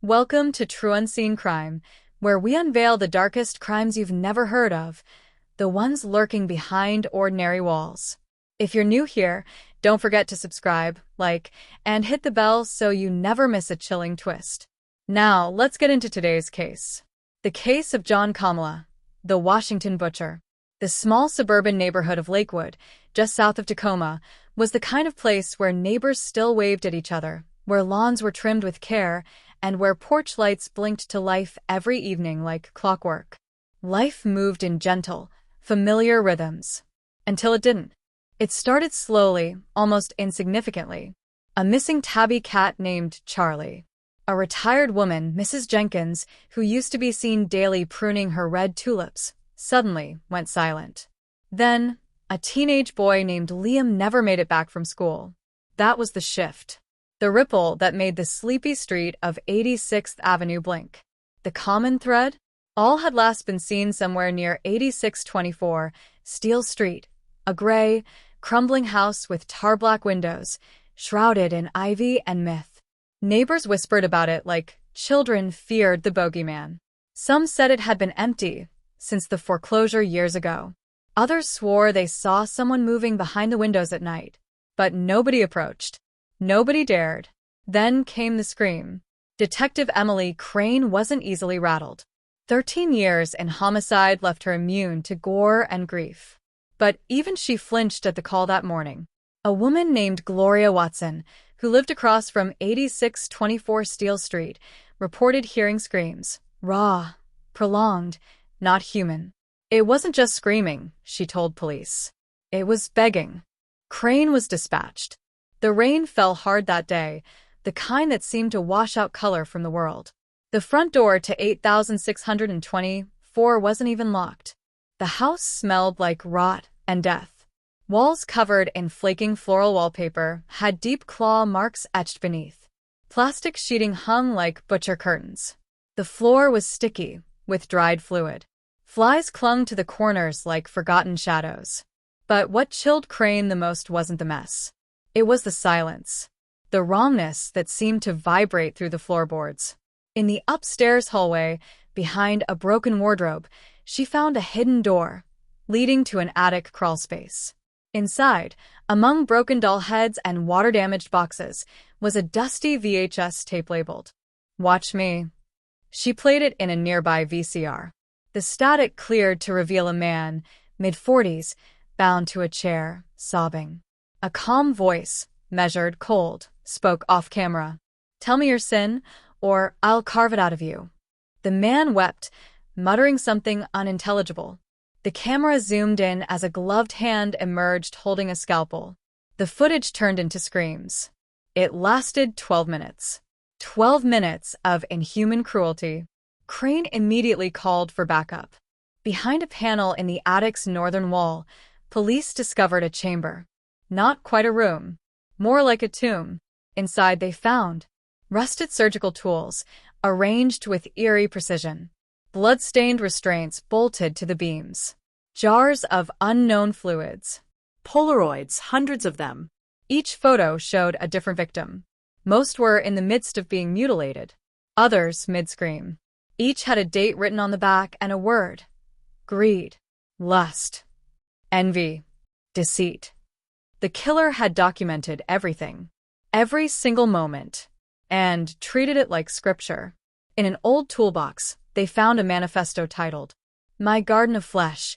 Welcome to Trueunseen Crime, where we unveil the darkest crimes you've never heard of, the ones lurking behind ordinary walls. If you're new here, don't forget to subscribe, like, and hit the bell so you never miss a chilling twist. Now, let's get into today's case. The case of John Kamala, the Washington butcher. The small suburban neighborhood of Lakewood, just south of Tacoma, was the kind of place where neighbors still waved at each other, where lawns were trimmed with care, and where porch lights blinked to life every evening like clockwork. Life moved in gentle, familiar rhythms. Until it didn't. It started slowly, almost insignificantly. A missing tabby cat named Charlie. A retired woman, Mrs. Jenkins, who used to be seen daily pruning her red tulips, suddenly went silent. Then, a teenage boy named Liam never made it back from school. That was the shift. The ripple that made the sleepy street of 86th Avenue blink. The common thread? All had last been seen somewhere near 8624 Steel Street, a gray, crumbling house with tar-black windows, shrouded in ivy and myth. Neighbors whispered about it like children feared the bogeyman. Some said it had been empty since the foreclosure years ago. Others swore they saw someone moving behind the windows at night. But nobody approached. Nobody dared. Then came the scream. Detective Emily Crane wasn't easily rattled. 13 years in homicide left her immune to gore and grief. But even she flinched at the call that morning. A woman named Gloria Watson, who lived across from 8624 Steel Street, reported hearing screams. Raw, prolonged, not human. It wasn't just screaming, she told police. It was begging. Crane was dispatched. The rain fell hard that day, the kind that seemed to wash out color from the world. The front door to 8624 wasn't even locked. The house smelled like rot and death. Walls covered in flaking floral wallpaper had deep claw marks etched beneath. Plastic sheeting hung like butcher curtains. The floor was sticky, with dried fluid. Flies clung to the corners like forgotten shadows. But what chilled Crane the most wasn't the mess. It was the silence. The wrongness that seemed to vibrate through the floorboards. In the upstairs hallway, behind a broken wardrobe, she found a hidden door, leading to an attic crawlspace. Inside, among broken doll heads and water-damaged boxes, was a dusty VHS tape labeled, "Watch Me." She played it in a nearby VCR. The static cleared to reveal a man, mid-40s, bound to a chair, sobbing. A calm voice, measured, cold, spoke off-camera. "Tell me your sin, or I'll carve it out of you." The man wept, muttering something unintelligible. The camera zoomed in as a gloved hand emerged holding a scalpel. The footage turned into screams. It lasted 12 minutes. 12 minutes of inhuman cruelty. Crane immediately called for backup. Behind a panel in the attic's northern wall, police discovered a chamber. Not quite a room. More like a tomb. Inside they found rusted surgical tools, arranged with eerie precision. Blood-stained restraints bolted to the beams. Jars of unknown fluids. Polaroids, hundreds of them. Each photo showed a different victim. Most were in the midst of being mutilated. Others mid-scream. Each had a date written on the back and a word. Greed. Lust. Envy. Deceit. The killer had documented everything. Every single moment. And treated it like scripture. In an old toolbox, they found a manifesto titled, "My Garden of Flesh,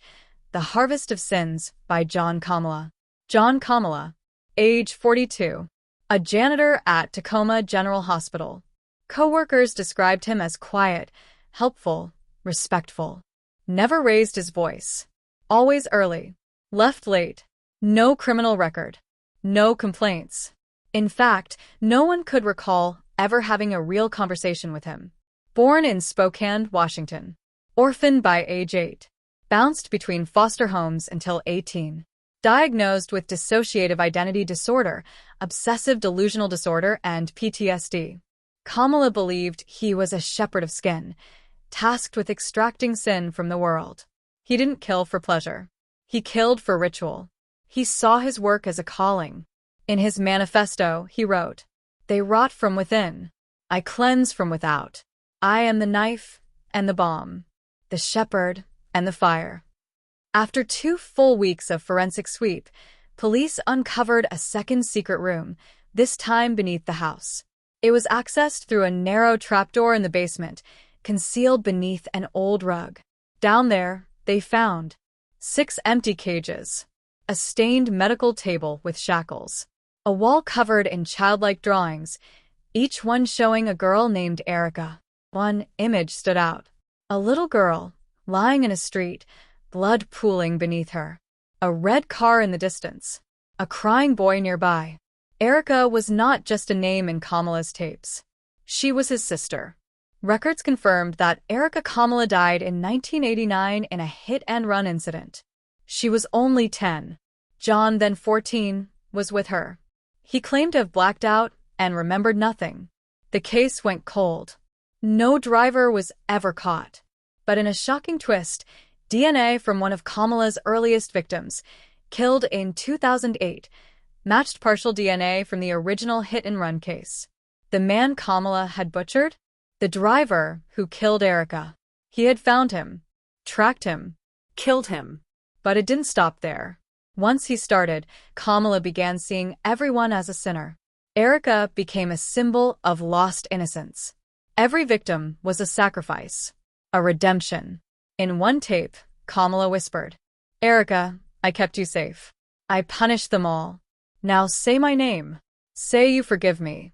The Harvest of Sins" by John Kamala. John Kamala, age 42, a janitor at Tacoma General Hospital. Co-workers described him as quiet, helpful, respectful. Never raised his voice. Always early. Left late. No criminal record. No complaints. In fact, no one could recall ever having a real conversation with him. Born in Spokane, Washington. Orphaned by age 8. Bounced between foster homes until 18. Diagnosed with dissociative identity disorder, obsessive delusional disorder, and PTSD. Kamala believed he was a shepherd of skin, tasked with extracting sin from the world. He didn't kill for pleasure. He killed for ritual. He saw his work as a calling. In his manifesto, he wrote, "They rot from within. I cleanse from without. I am the knife and the bomb, the shepherd and the fire. After 2 full weeks of forensic sweep, police uncovered a second secret room, this time beneath the house. It was accessed through a narrow trapdoor in the basement, concealed beneath an old rug. Down there, they found 6 empty cages, a stained medical table with shackles, a wall covered in childlike drawings, each one showing a girl named Erica. One image stood out. A little girl, lying in a street, blood pooling beneath her. A red car in the distance. A crying boy nearby. Erica was not just a name in Kamala's tapes. She was his sister. Records confirmed that Erica Kamala died in 1989 in a hit-and-run incident. She was only 10. John, then 14, was with her. He claimed to have blacked out and remembered nothing. The case went cold. No driver was ever caught. But in a shocking twist, DNA from one of Kamala's earliest victims, killed in 2008, matched partial DNA from the original hit-and-run case. The man Kamala had butchered? The driver who killed Erica. He had found him, tracked him, Killed him. but it didn't stop there. Once he started, Kamala began seeing everyone as a sinner. Erica became a symbol of lost innocence. Every victim was a sacrifice, a redemption. In one tape, Kamala whispered, "Erica, I kept you safe. I punished them all. Now say my name. Say you forgive me."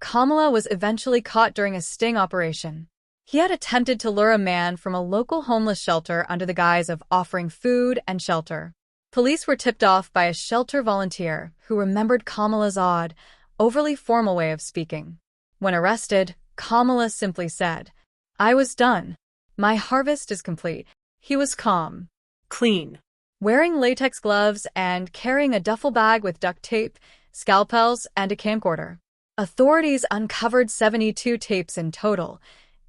Kamala was eventually caught during a sting operation. He had attempted to lure a man from a local homeless shelter under the guise of offering food and shelter. Police were tipped off by a shelter volunteer who remembered Kamala's odd, overly formal way of speaking. When arrested, Kamala simply said, "I was done. My harvest is complete." He was calm, Clean. wearing latex gloves and carrying a duffel bag with duct tape, scalpels, and a camcorder. Authorities uncovered 72 tapes in total,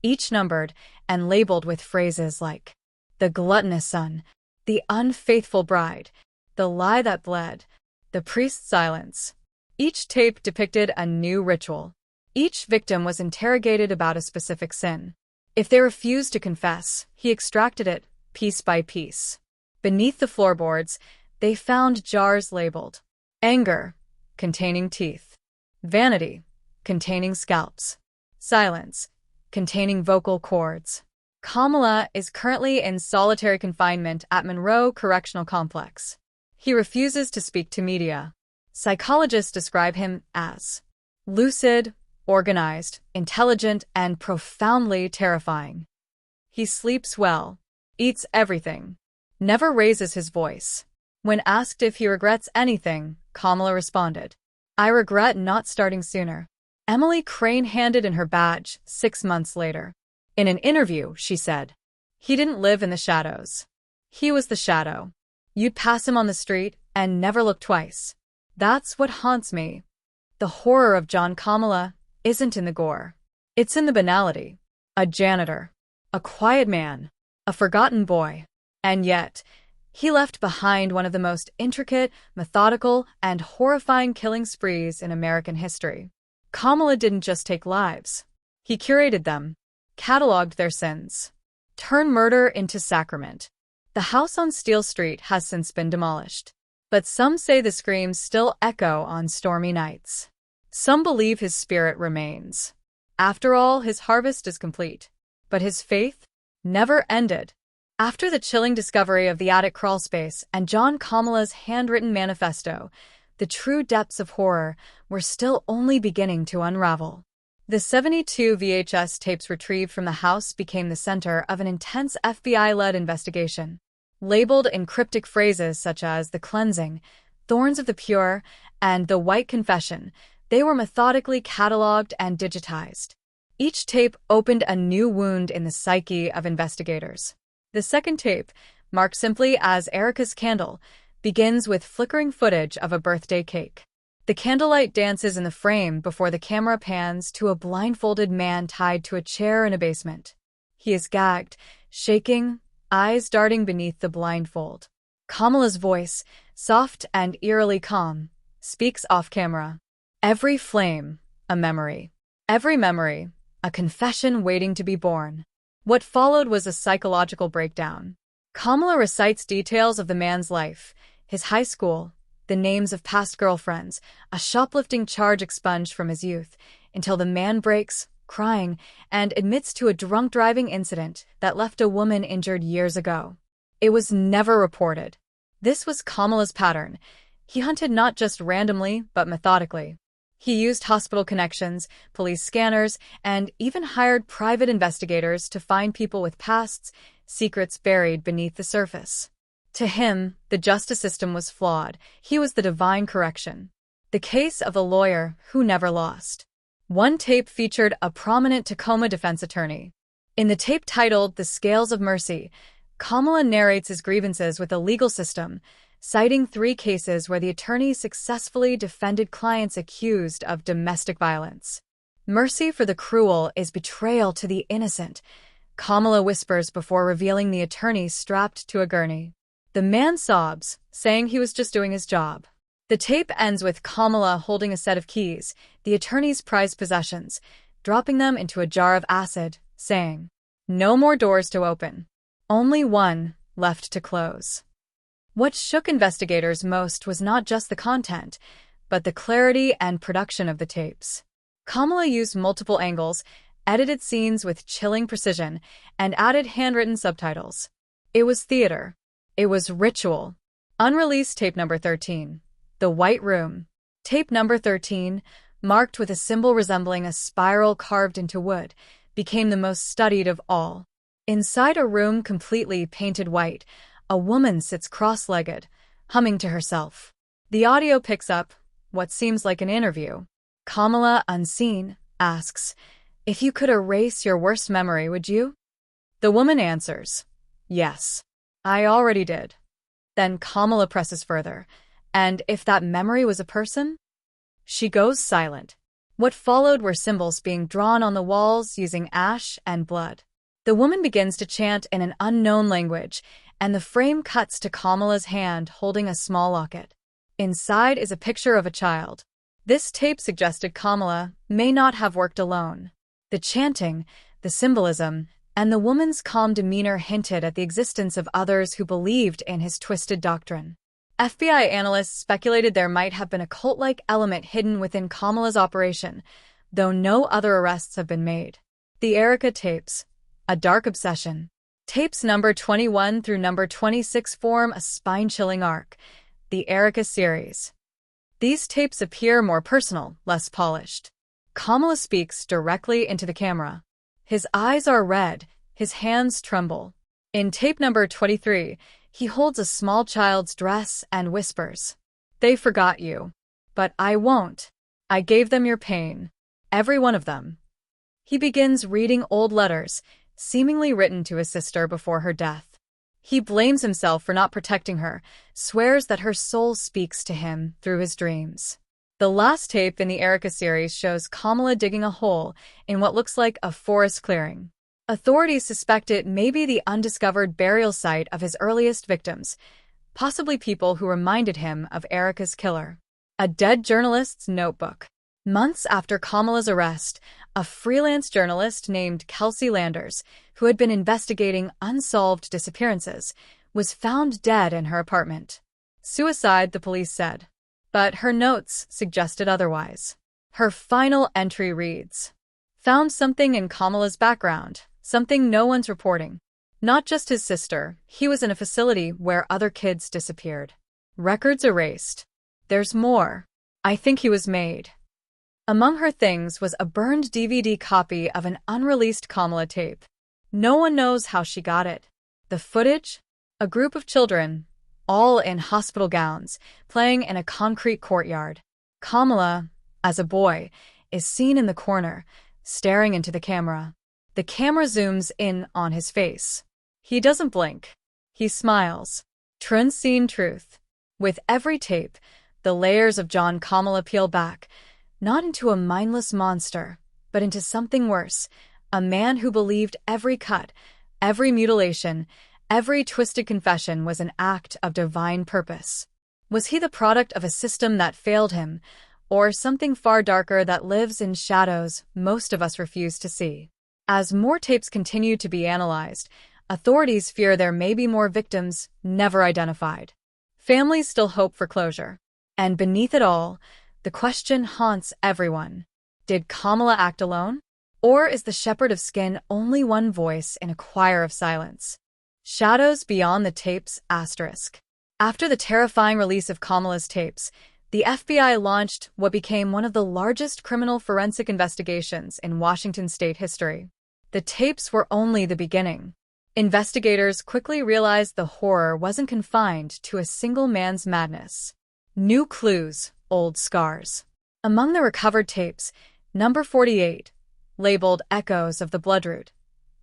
each numbered and labeled with phrases like, "the gluttonous son," "the unfaithful bride," "the lie that bled," "the priest's silence." Each tape depicted a new ritual. Each victim was interrogated about a specific sin. If they refused to confess, he extracted it, piece by piece. Beneath the floorboards, they found jars labeled anger, containing teeth; vanity, containing scalps; silence, containing vocal cords. Kamala is currently in solitary confinement at Monroe Correctional Complex. He refuses to speak to media. Psychologists describe him as lucid, organized, intelligent, and profoundly terrifying. He sleeps well, eats everything, never raises his voice. When asked if he regrets anything, Kamala responded, "I regret not starting sooner." Emily Crane handed in her badge 6 months later. In an interview, she said, "He didn't live in the shadows. He was the shadow. You'd pass him on the street and never look twice. That's what haunts me." The horror of John Kamala isn't in the gore. It's in the banality. A janitor. A quiet man. A forgotten boy. And yet, he left behind one of the most intricate, methodical, and horrifying killing sprees in American history. Kamala didn't just take lives. He curated them, cataloged their sins, turned murder into sacrament. The house on Steel Street has since been demolished. But some say the screams still echo on stormy nights. Some believe his spirit remains. After all, his harvest is complete. But his faith never ended. After the chilling discovery of the attic crawlspace and John Kamala's handwritten manifesto, the true depths of horror were still only beginning to unravel. The 72 VHS tapes retrieved from the house became the center of an intense FBI-led investigation. Labeled in cryptic phrases such as the cleansing, thorns of the pure, and the white confession, they were methodically cataloged and digitized. Each tape opened a new wound in the psyche of investigators. The second tape, marked simply as Erica's Candle, begins with flickering footage of a birthday cake. The candlelight dances in the frame before the camera pans to a blindfolded man tied to a chair in a basement. He is gagged, shaking, eyes darting beneath the blindfold. Kamala's voice, soft and eerily calm, speaks off camera. "Every flame, a memory. Every memory, a confession waiting to be born. What followed was a psychological breakdown. Kamala recites details of the man's life, his high school, the names of past girlfriends, a shoplifting charge expunged from his youth, until the man breaks, crying, and admits to a drunk driving incident that left a woman injured years ago. It was never reported. This was Kamala's pattern. He hunted not just randomly, but methodically. He used hospital connections, police scanners, and even hired private investigators to find people with pasts, secrets buried beneath the surface. To him, the justice system was flawed. He was the divine correction. The case of the lawyer who never lost. One tape featured a prominent Tacoma defense attorney. In the tape titled The Scales of Mercy, Kamala narrates his grievances with the legal system, citing 3 cases where the attorney successfully defended clients accused of domestic violence. Mercy for the cruel is betrayal to the innocent, Kamala whispers before revealing the attorney strapped to a gurney. The man sobs, saying he was just doing his job. The tape ends with Kamala holding a set of keys, the attorney's prized possessions, dropping them into a jar of acid, saying, "No more doors to open. Only one left to close." What shook investigators most was not just the content, but the clarity and production of the tapes. Kamala used multiple angles, edited scenes with chilling precision, and added handwritten subtitles. It was theater. It was ritual. Unreleased tape number 13. The White Room. Tape number 13, marked with a symbol resembling a spiral carved into wood, became the most studied of all. Inside a room completely painted white, a woman sits cross-legged, humming to herself. The audio picks up what seems like an interview. Kamala, unseen, asks, "If you could erase your worst memory, would you?" The woman answers, "Yes, I already did." Then Kamala presses further, "And if that memory was a person?" She goes silent. What followed were symbols being drawn on the walls using ash and blood. The woman begins to chant in an unknown language, and the frame cuts to Kamala's hand holding a small locket. Inside is a picture of a child. This tape suggested Kamala may not have worked alone. The chanting, the symbolism, and the woman's calm demeanor hinted at the existence of others who believed in his twisted doctrine. FBI analysts speculated there might have been a cult-like element hidden within Kamala's operation, though no other arrests have been made. The Erica tapes. A dark obsession. Tapes number 21 through number 26 form a spine-chilling arc, the Erica series. These tapes appear more personal, less polished. Kamala speaks directly into the camera. His eyes are red, his hands tremble. In tape number 23, he holds a small child's dress and whispers, "They forgot you. But I won't. I gave them your pain. Every one of them." He begins reading old letters, seemingly written to his sister before her death. He blames himself for not protecting her, swears that her soul speaks to him through his dreams. The last tape in the Erica series shows Kamala digging a hole in what looks like a forest clearing. Authorities suspect it may be the undiscovered burial site of his earliest victims, possibly people who reminded him of Erica's killer. A dead journalist's notebook. Months after Kamala's arrest, a freelance journalist named Kelsey Landers, who had been investigating unsolved disappearances, was found dead in her apartment. Suicide, the police said. But her notes suggested otherwise. Her final entry reads, "Found something in Kamala's background, something no one's reporting. Not just his sister, he was in a facility where other kids disappeared. Records erased. There's more. I think he was made." Among her things was a burned DVD copy of an unreleased Kamala tape. No one knows how she got it. The footage? A group of children, all in hospital gowns, playing in a concrete courtyard. Kamala, as a boy, is seen in the corner, staring into the camera. The camera zooms in on his face. He doesn't blink. He smiles. Trueunseen truth. With every tape, the layers of John Kamala peel back, not into a mindless monster, but into something worse, a man who believed every cut, every mutilation, every twisted confession was an act of divine purpose. Was he the product of a system that failed him, or something far darker that lives in shadows most of us refuse to see. As more tapes continue to be analyzed, authorities fear there may be more victims never identified. Families still hope for closure. And beneath it all, the question haunts everyone. Did Kamala act alone? Or is the shepherd of skin only one voice in a choir of silence? Shadows beyond the tapes asterisk. After the terrifying release of Kamala's tapes, the FBI launched what became one of the largest criminal forensic investigations in Washington state history. The tapes were only the beginning. Investigators quickly realized the horror wasn't confined to a single man's madness. New clues, old scars. Among the recovered tapes, number 48, labeled Echoes of the Bloodroot,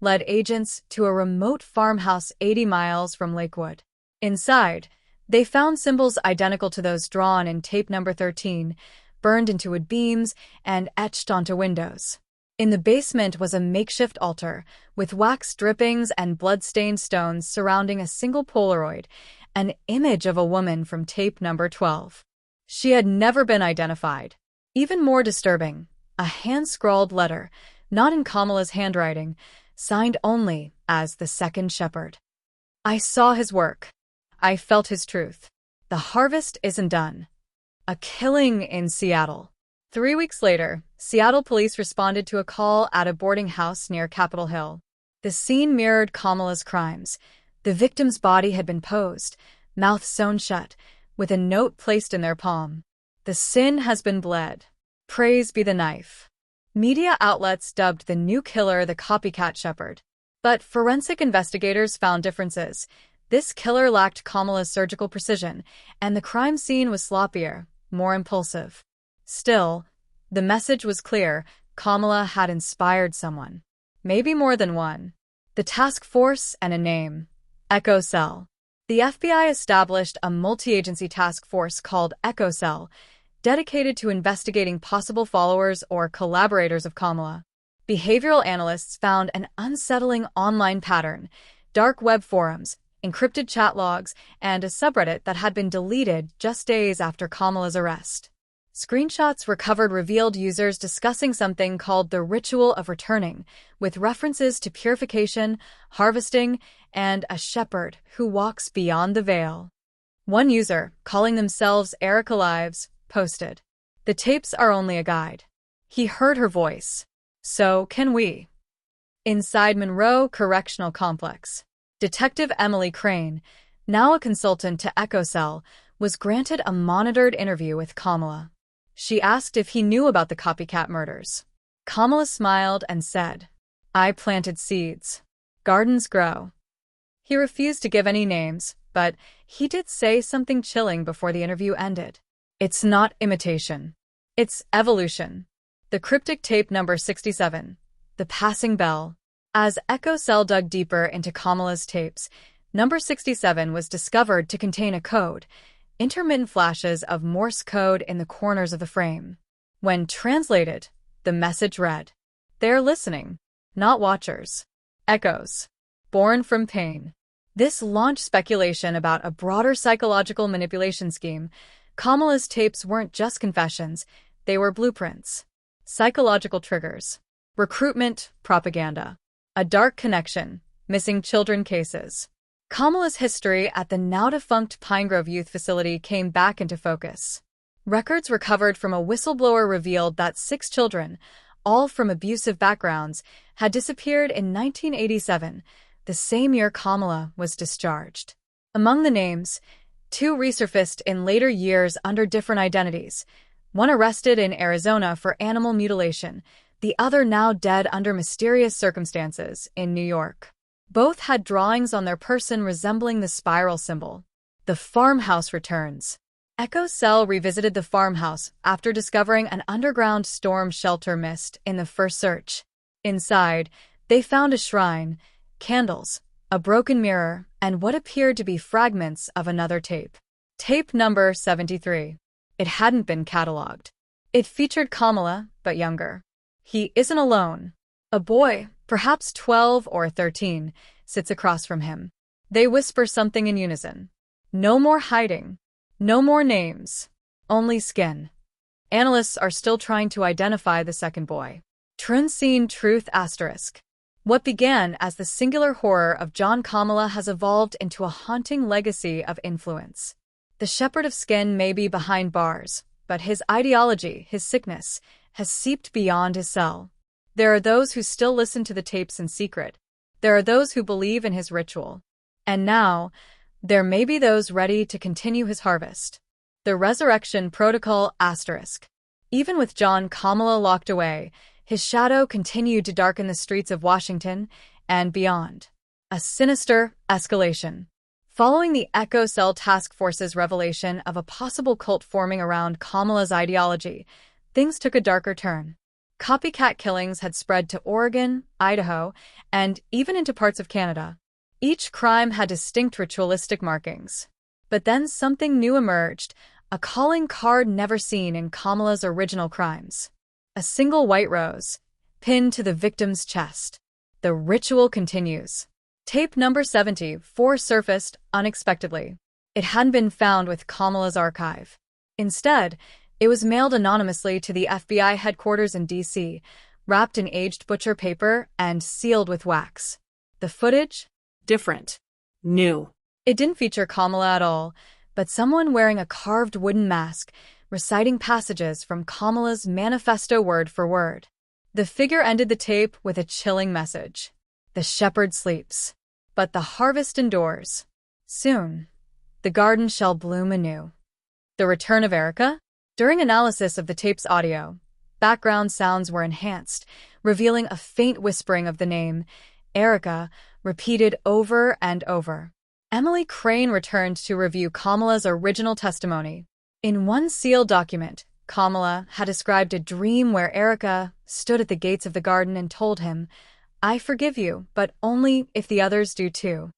led agents to a remote farmhouse 80 miles from Lakewood. Inside, they found symbols identical to those drawn in tape number 13, burned into wood beams and etched onto windows. In the basement was a makeshift altar, with wax drippings and blood-stained stones surrounding a single Polaroid, an image of a woman from tape number 12. She had never been identified. Even more disturbing, a hand-scrawled letter, not in Kamala's handwriting, signed only as the Second Shepherd. I saw his work. I felt his truth. The harvest isn't done. A killing in Seattle. 3 weeks later, Seattle police responded to a call at a boarding house near Capitol Hill. The scene mirrored Kamala's crimes. The victim's body had been posed, mouth sewn shut, with a note placed in their palm. The sin has been bled. Praise be the knife. Media outlets dubbed the new killer the copycat shepherd. But forensic investigators found differences. This killer lacked Kamala's surgical precision, and the crime scene was sloppier, more impulsive. Still, the message was clear. Kamala had inspired someone. Maybe more than one. The task force and a name. Echo Cell. The FBI established a multi-agency task force called Echo Cell, dedicated to investigating possible followers or collaborators of Kamala. Behavioral analysts found an unsettling online pattern: dark web forums, encrypted chat logs, and a subreddit that had been deleted just days after Kamala's arrest. Screenshots recovered revealed users discussing something called the ritual of returning, with references to purification, harvesting, and a shepherd who walks beyond the veil. One user, calling themselves Erica Lives, posted, "The tapes are only a guide. He heard her voice. So can we." Inside Monroe Correctional Complex, Detective Emily Crane, now a consultant to Echo Cell, was granted a monitored interview with Kamala. She asked if he knew about the copycat murders. Kamala smiled and said, "I planted seeds. Gardens grow." He refused to give any names, but he did say something chilling before the interview ended. "It's not imitation. It's evolution." The cryptic tape number 67, The Passing Bell. As Echo Cell dug deeper into Kamala's tapes, number 67 was discovered to contain a code, intermittent flashes of Morse code in the corners of the frame. When translated, the message read, "They're listening, not watchers. Echoes. Born from pain." This launched speculation about a broader psychological manipulation scheme. Kamala's tapes weren't just confessions, they were blueprints. Psychological triggers. Recruitment, propaganda. A dark connection, missing children cases. Kamala's history at the now-defunct Pine Grove Youth Facility came back into focus. Records recovered from a whistleblower revealed that 6 children, all from abusive backgrounds, had disappeared in 1987, the same year Kamala was discharged. Among the names, 2 resurfaced in later years under different identities, one arrested in Arizona for animal mutilation, the other now dead under mysterious circumstances in New York. Both had drawings on their person resembling the spiral symbol. The farmhouse returns. Echo Cell revisited the farmhouse after discovering an underground storm shelter missed in the first search. Inside, they found a shrine, candles, a broken mirror, and what appeared to be fragments of another tape. Tape number 73. It hadn't been catalogued. It featured Kamala, but younger. He isn't alone. A boy, perhaps 12 or 13, sits across from him. They whisper something in unison. No more hiding. No more names. Only skin. Analysts are still trying to identify the second boy. Trueunseen Truth asterisk. What began as the singular horror of John Kamala has evolved into a haunting legacy of influence. The shepherd of skin may be behind bars, but his ideology, his sickness, has seeped beyond his cell. There are those who still listen to the tapes in secret. There are those who believe in his ritual. And now, there may be those ready to continue his harvest. The Resurrection Protocol asterisk. Even with John Kamala locked away, his shadow continued to darken the streets of Washington and beyond. A sinister escalation. Following the Echo Cell Task Force's revelation of a possible cult forming around Kamala's ideology, things took a darker turn. Copycat killings had spread to Oregon, Idaho, and even into parts of Canada. Each crime had distinct ritualistic markings. But then something new emerged, a calling card never seen in Kamala's original crimes. A single white rose, pinned to the victim's chest. The ritual continues. Tape number 74 surfaced unexpectedly. It hadn't been found with Kamala's archive. Instead, it was mailed anonymously to the FBI headquarters in D.C., wrapped in aged butcher paper and sealed with wax. The footage? Different. New. It didn't feature Kamala at all, but someone wearing a carved wooden mask, reciting passages from Kamala's manifesto word for word. The figure ended the tape with a chilling message. The shepherd sleeps, but the harvest endures. Soon, the garden shall bloom anew. The return of Erica? During analysis of the tape's audio, background sounds were enhanced, revealing a faint whispering of the name, Erica, repeated over and over. Emily Crane returned to review Kamala's original testimony. In one sealed document, Kamala had described a dream where Erica stood at the gates of the garden and told him, "I forgive you, but only if the others do too."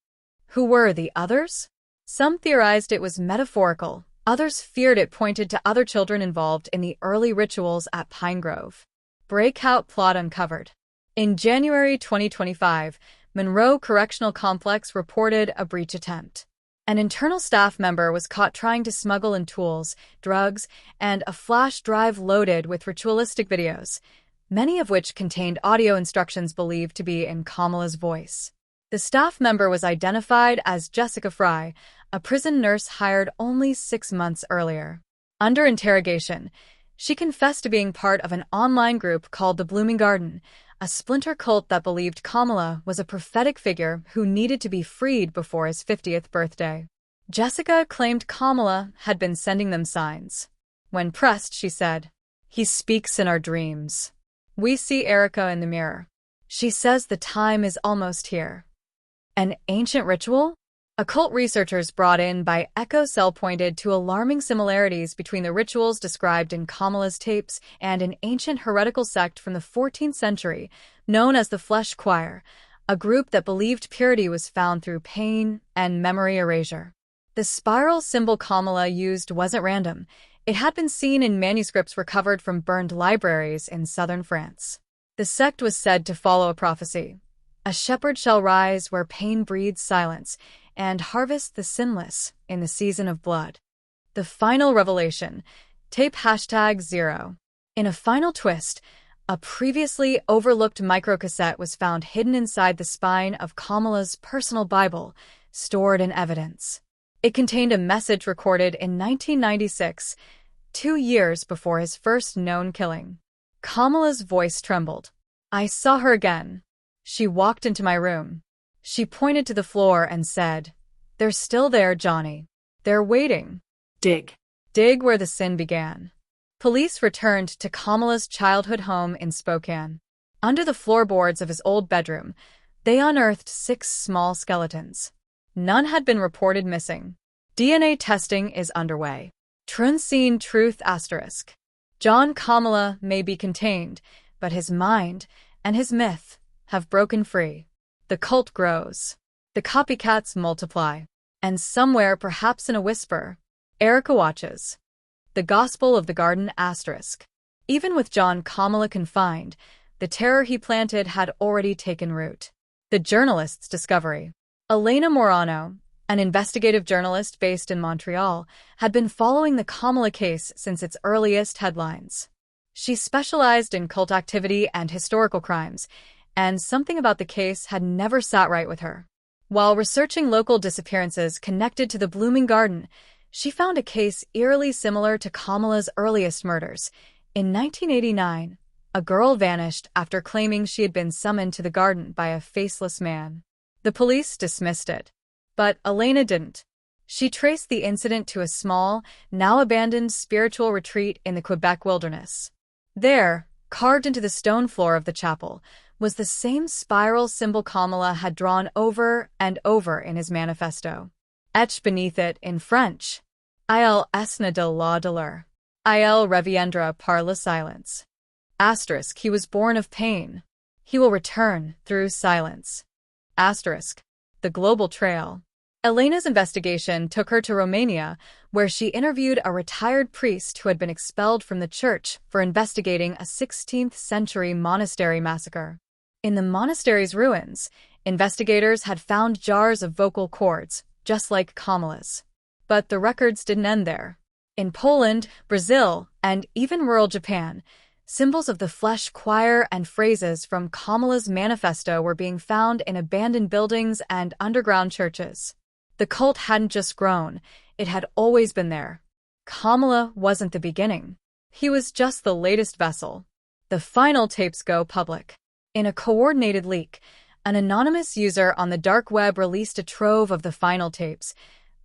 Who were the others? Some theorized it was metaphorical. Others feared it pointed to other children involved in the early rituals at Pine Grove. Breakout plot uncovered. In January 2025, Monroe Correctional Complex reported a breach attempt. An internal staff member was caught trying to smuggle in tools, drugs, and a flash drive loaded with ritualistic videos, many of which contained audio instructions believed to be in Kamala's voice. The staff member was identified as Jessica Fry, a prison nurse hired only 6 months earlier. Under interrogation, she confessed to being part of an online group called the Blooming Garden, a splinter cult that believed Kamala was a prophetic figure who needed to be freed before his 50th birthday. Jessica claimed Kamala had been sending them signs. When pressed, she said, "He speaks in our dreams. We see Erica in the mirror. She says the time is almost here." An ancient ritual? Occult researchers brought in by Echo Cell pointed to alarming similarities between the rituals described in Kamala's tapes and an ancient heretical sect from the 14th century known as the Flesh Choir, a group that believed purity was found through pain and memory erasure. The spiral symbol Kamala used wasn't random. It had been seen in manuscripts recovered from burned libraries in southern France. The sect was said to follow a prophecy. A shepherd shall rise where pain breeds silence, and harvest the sinless in the season of blood. The final revelation, tape #0. In a final twist, a previously overlooked microcassette was found hidden inside the spine of Kamala's personal Bible, stored in evidence. It contained a message recorded in 1996, 2 years before his first known killing. Kamala's voice trembled. "I saw her again. She walked into my room. She pointed to the floor and said, 'They're still there, Johnny. They're waiting. Dig. Dig where the sin began.'" Police returned to Kamala's childhood home in Spokane. Under the floorboards of his old bedroom, they unearthed 6 small skeletons. None had been reported missing. DNA testing is underway. Trueunseen Truth asterisk. John Kamala may be contained, but his mind and his myth have broken free. The cult grows. The copycats multiply. And somewhere, perhaps in a whisper, Erica watches. The Gospel of the Garden asterisk. Even with John Kamala confined, the terror he planted had already taken root. The journalist's discovery. Elena Morano, an investigative journalist based in Montreal, had been following the Kamala case since its earliest headlines. She specialized in cult activity and historical crimes, and something about the case had never sat right with her. While researching local disappearances connected to the Blooming Garden, she found a case eerily similar to Kamala's earliest murders. In 1989, a girl vanished after claiming she had been summoned to the garden by a faceless man. The police dismissed it, but Elena didn't. She traced the incident to a small, now abandoned spiritual retreat in the Quebec wilderness. There, carved into the stone floor of the chapel, was the same spiral symbol Kamala had drawn over and over in his manifesto. Etched beneath it in French, Il esna de la douleur. Il reviendra par le silence. Asterisk, he was born of pain. He will return through silence. Asterisk, the global trail. Elena's investigation took her to Romania, where she interviewed a retired priest who had been expelled from the church for investigating a 16th-century monastery massacre. In the monastery's ruins, investigators had found jars of vocal cords, just like Kamala's. But the records didn't end there. In Poland, Brazil, and even rural Japan, symbols of the flesh choir and phrases from Kamala's manifesto were being found in abandoned buildings and underground churches. The cult hadn't just grown, it had always been there. Kamala wasn't the beginning. He was just the latest vessel. The final tapes go public. In a coordinated leak, an anonymous user on the dark web released a trove of the final tapes,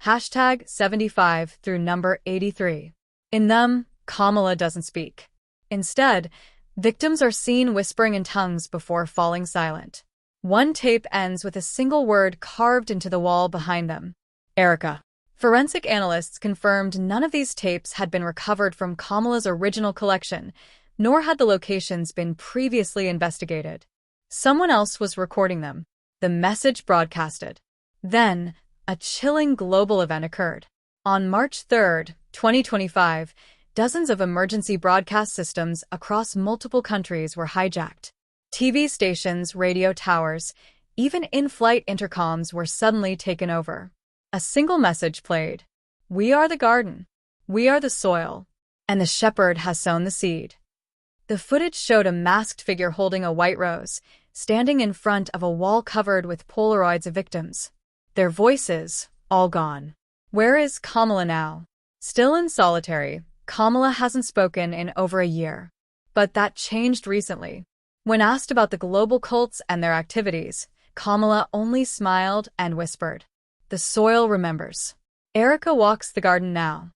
hashtag 75 through number 83. In them, Kamala doesn't speak. Instead, victims are seen whispering in tongues before falling silent. One tape ends with a single word carved into the wall behind them. Erica. Forensic analysts confirmed none of these tapes had been recovered from Kamala's original collection, nor had the locations been previously investigated. Someone else was recording them. The message broadcasted. Then, a chilling global event occurred. On March 3, 2025, dozens of emergency broadcast systems across multiple countries were hijacked. TV stations, radio towers, even in-flight intercoms were suddenly taken over. A single message played. We are the garden. We are the soil. And the shepherd has sown the seed. The footage showed a masked figure holding a white rose, standing in front of a wall covered with Polaroids of victims. Their voices, all gone. Where is Kamala now? Still in solitary, Kamala hasn't spoken in over a year. But that changed recently. When asked about the global cults and their activities, Kamala only smiled and whispered, "The soil remembers." Erica walks the garden now.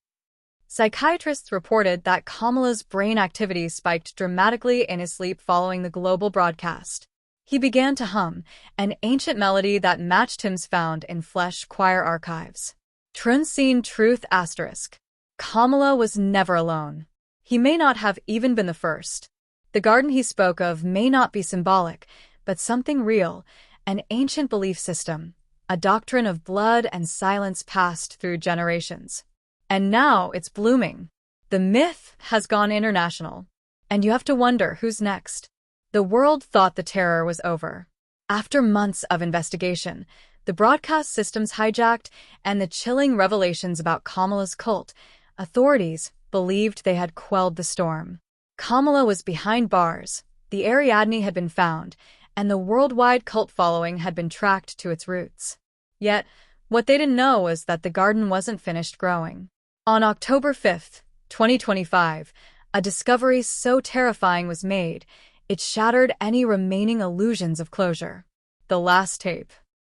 Psychiatrists reported that Kamala's brain activity spiked dramatically in his sleep following the global broadcast. He began to hum, an ancient melody that matched hymns found in flesh choir archives. Trueunseen truth asterisk. Kamala was never alone. He may not have even been the first. The garden he spoke of may not be symbolic, but something real, an ancient belief system, a doctrine of blood and silence passed through generations. And now it's blooming. The myth has gone international. And you have to wonder who's next. The world thought the terror was over. After months of investigation, the broadcast systems hijacked, and the chilling revelations about Kamala's cult, authorities believed they had quelled the storm. Kamala was behind bars, the Ariadne had been found, and the worldwide cult following had been tracked to its roots. Yet, what they didn't know was that the garden wasn't finished growing. On October 5, 2025, a discovery so terrifying was made, it shattered any remaining illusions of closure. The last tape.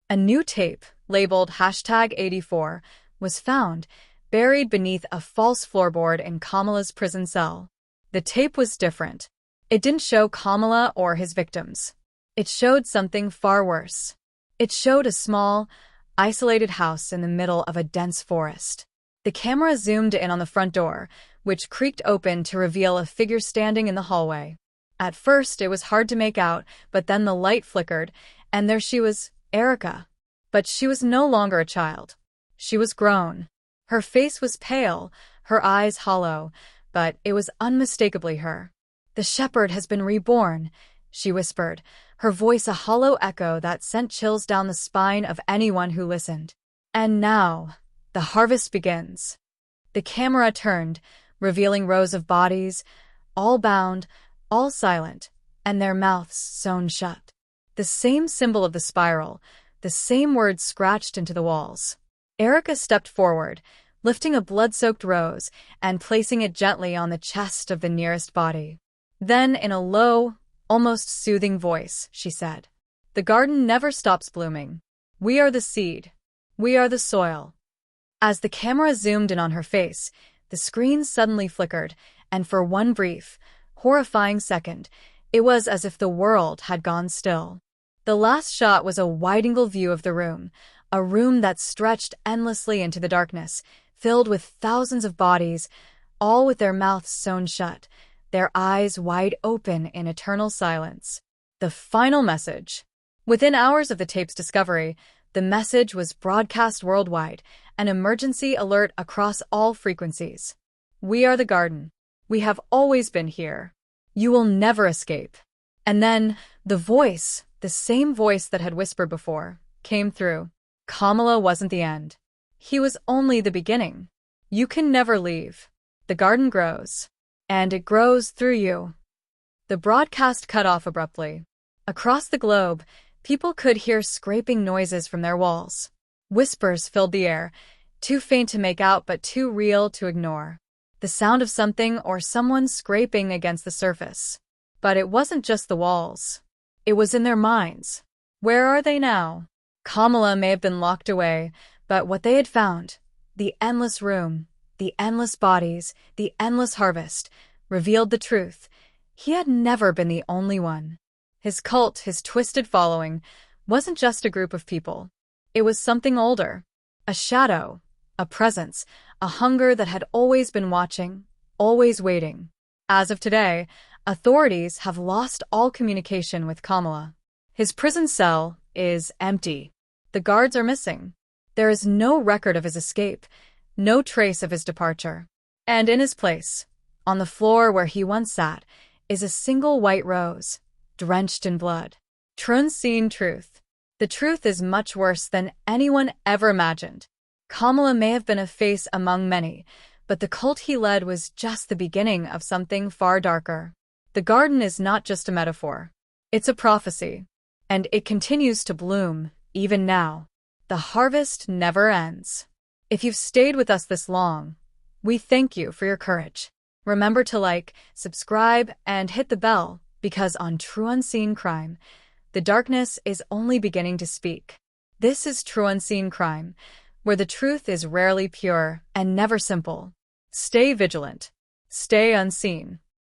A new tape, labeled hashtag 84, was found, buried beneath a false floorboard in Kamala's prison cell. The tape was different. It didn't show Kamala or his victims. It showed something far worse. It showed a small, isolated house in the middle of a dense forest. The camera zoomed in on the front door, which creaked open to reveal a figure standing in the hallway. At first, it was hard to make out, but then the light flickered, and there she was, Erica. But she was no longer a child. She was grown. Her face was pale, her eyes hollow, but it was unmistakably her. "The shepherd has been reborn," she whispered, her voice a hollow echo that sent chills down the spine of anyone who listened. And now, the harvest begins. The camera turned, revealing rows of bodies, all bound, all silent, and their mouths sewn shut. The same symbol of the spiral, the same words scratched into the walls. Erica stepped forward, lifting a blood-soaked rose and placing it gently on the chest of the nearest body. Then, in a low, almost soothing voice, she said, "The garden never stops blooming. We are the seed. We are the soil." As the camera zoomed in on her face, the screen suddenly flickered, and for one brief, horrifying second, it was as if the world had gone still. The last shot was a wide-angle view of the room, a room that stretched endlessly into the darkness, filled with thousands of bodies, all with their mouths sewn shut, their eyes wide open in eternal silence. The final message. Within hours of the tape's discovery, the message was broadcast worldwide, an emergency alert across all frequencies. "We are the garden. We have always been here. You will never escape." And then, the voice, the same voice that had whispered before, came through. Kamala wasn't the end. He was only the beginning. You can never leave. The garden grows. And it grows through you. The broadcast cut off abruptly. Across the globe, people could hear scraping noises from their walls. Whispers filled the air, too faint to make out but too real to ignore. The sound of something or someone scraping against the surface. But it wasn't just the walls. It was in their minds. Where are they now? Kamala may have been locked away, but what they had found, the endless room, the endless bodies, the endless harvest, revealed the truth. He had never been the only one. His cult, his twisted following, wasn't just a group of people. It was something older. A shadow, a presence, a hunger that had always been watching, always waiting. As of today, authorities have lost all communication with Kamala. His prison cell is empty. The guards are missing. There is no record of his escape, no trace of his departure. And in his place, on the floor where he once sat, is a single white rose, drenched in blood. Trueunseen truth. The truth is much worse than anyone ever imagined. Kamala may have been a face among many, but the cult he led was just the beginning of something far darker. The garden is not just a metaphor. It's a prophecy. And it continues to bloom, even now. The harvest never ends. If you've stayed with us this long, we thank you for your courage. Remember to like, subscribe, and hit the bell, because on Trueunseen Crime, the darkness is only beginning to speak. This is Trueunseen Crime, where the truth is rarely pure and never simple. Stay vigilant. Stay unseen.